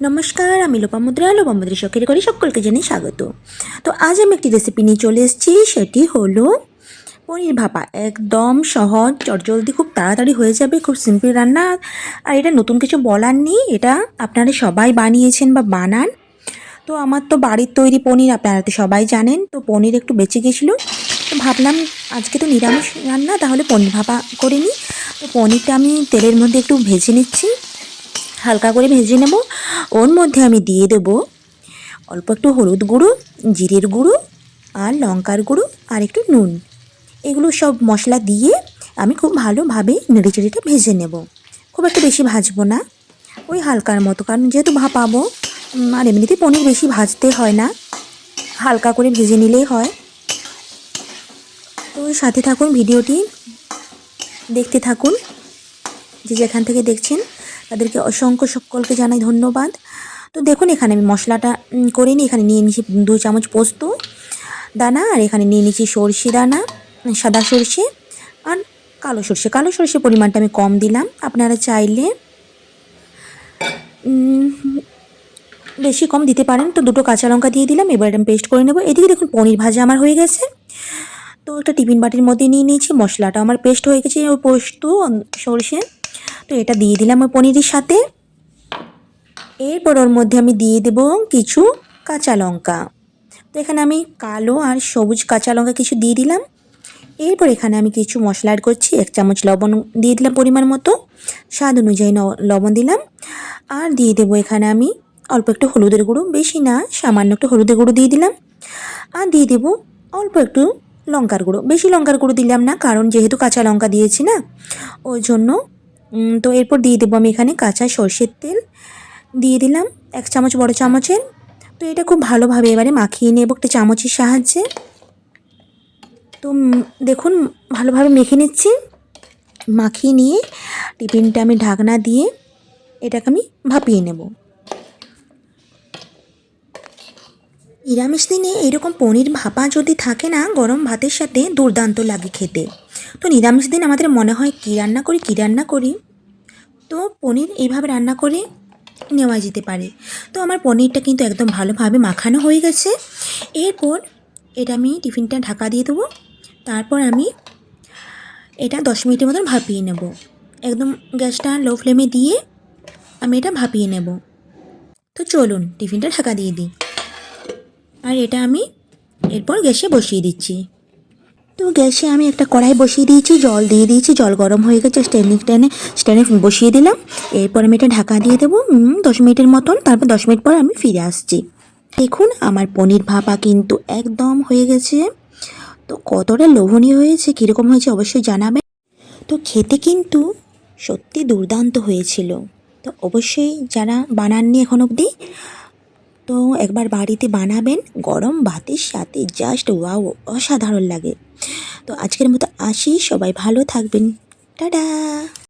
নমস্কার, আমি লোপামুদ্রা শখের করে সকলকে জানাই স্বাগত। তো আজ আমি একটি রেসিপি নিয়ে চলে এসেছি, সেটি হলো পনির ভাপা। একদম সহজ, চটজলদি, খুব তাড়াতাড়ি হয়ে যাবে, খুব সিম্পল রান্না। আর এটা নতুন কিছু বলার নেই, এটা আপনারা সবাই বানিয়েছেন বা বানান। তো আমার তো বাড়ির তৈরি পনির আপনারা তো সবাই জানেন। তো পনির একটু বেঁচে গেছিলো, তো ভাবলাম আজকে তো নিরামিষ রান্না, তাহলে পনির ভাপা করে নিই। তো পনিরটা আমি তেলের মধ্যে একটু ভেজে নিচ্ছি, হালকা করে ভেজে নেব। ওর মধ্যে আমি দিয়ে দেবো অল্প একটু হলুদ গুঁড়ো, জিরের গুঁড়ো আর লঙ্কার গুঁড়ো আর একটু নুন। এগুলো সব মশলা দিয়ে আমি খুব ভালোভাবে নেড়েচেড়েটা ভেজে নেব। খুব একটা বেশি ভাজবো না, ওই হালকার মতো, কারণ যেহেতু ভাপাবো। আর এমনিতে পনির বেশি ভাজতে হয় না, হালকা করে ভেজে নিলেই হয়। তো সাথে থাকুন, ভিডিওটি দেখতে থাকুন। যে যেখান থেকে দেখছেন তাদেরকে অসংখ্য সকলকে জানাই ধন্যবাদ। তো দেখুন, এখানে আমি মশলাটা করে নিই। এখানে নিয়ে নিয়েছি 2 চামচ পোস্ত দানা, আর এখানে নিয়ে নিয়েছি সরষে দানা, সাদা সরষে আর কালো সরষে। কালো সরষের পরিমাণটা আমি কম দিলাম, আপনারা চাইলে বেশি কম দিতে পারেন। তো 2টো কাঁচা লঙ্কা দিয়ে দিলাম। এবার আমি পেস্ট করে নেব। এদিকে দেখুন পনির ভাজা আমার হয়ে গেছে। তো একটা টিফিন বাটির মধ্যে নিয়ে নিয়েছি, মশলাটা আমার পেস্ট হয়ে গেছে, ওই পোস্ত সরষে। তো এটা দিয়ে দিলাম ওই পনিরের সাথে। এরপর ওর মধ্যে আমি দিয়ে দেব কিছু কাঁচা লঙ্কা। তো এখানে আমি কালো আর সবুজ কাঁচা লঙ্কা কিছু দিয়ে দিলাম। এরপর এখানে আমি কিছু মশলা অ্যাড করছি। 1 চামচ লবণ দিয়ে দিলাম পরিমাণ মতো, স্বাদ অনুযায়ী লবণ দিলাম। আর দিয়ে দেবো এখানে আমি অল্প একটু হলুদের গুঁড়ো, বেশি না, সামান্য একটু হলুদের গুঁড়ো দিয়ে দিলাম। আর দিয়ে দেবো অল্প একটু লঙ্কার গুঁড়ো, বেশি লঙ্কার গুঁড়ো দিলাম না, কারণ যেহেতু কাঁচা লঙ্কা দিয়েছি না, ওই জন্য। তো এরপর দিয়ে দেবো আমি এখানে কাঁচা সর্ষের তেল দিয়ে দিলাম 1 চামচ বড় চামচের। তো এটা খুব ভালোভাবে এবারে মাখিয়ে নেব একটা চামচের সাহায্যে। তো দেখুন ভালোভাবে মেখে নিচ্ছি। মাখিয়ে নিয়ে টিফিনটা আমি ঢাকনা দিয়ে এটাকে আমি ভাপিয়ে নেব। নিরামিষ দিনে এরকম পনির ভাপা যদি থাকে না, গরম ভাতের সাথে দুর্দান্ত লাগে খেতে। তো নিরামিষ দিন আমাদের মনে হয় কী রান্না করি কী রান্না করি, তো পনির এইভাবে রান্না করে নেওয়া যেতে পারে। তো আমার পনিরটা কিন্তু একদম ভালোভাবে মাখানো হয়ে গেছে। এরপর এটা আমি টিফিনটা ঢাকা দিয়ে দেবো। তারপর আমি এটা 10 মিনিটের মতন ভাপিয়ে নেব। একদম গ্যাসটা লো ফ্লেমে দিয়ে আমি এটা ভাপিয়ে নেব। তো চলুন টিফিনটা ঢাকা দিয়ে দিই। আর এটা আমি এরপর গ্যাসে বসিয়ে দিচ্ছি। তো গ্যাসে আমি একটা কড়াই বসিয়ে দিয়েছি, জল দিয়ে দিয়েছি, জল গরম হয়ে গেছে, স্ট্যান্ডে বসিয়ে দিলাম। এরপর আমি এটা ঢাকা দিয়ে দেবো 10 মিনিটের মতন। তারপর 10 মিনিট পর আমি ফিরে আসছি। দেখুন আমার পনির ভাপা কিন্তু একদম হয়ে গেছে। তো কতটা লোভনীয় হয়েছে, কীরকম হয়েছে অবশ্যই জানাবেন। তো খেতে কিন্তু সত্যি দুর্দান্ত হয়েছিল। তো অবশ্যই যারা বানাননি এখন অবধি, তো একবার বাড়িতে বানাবেন, গরম ভাতের সাথে জাস্ট ওয়াও, অসাধারণ লাগে। তো আজকের মতো আসি, সবাই ভালো থাকবেন, টাটা।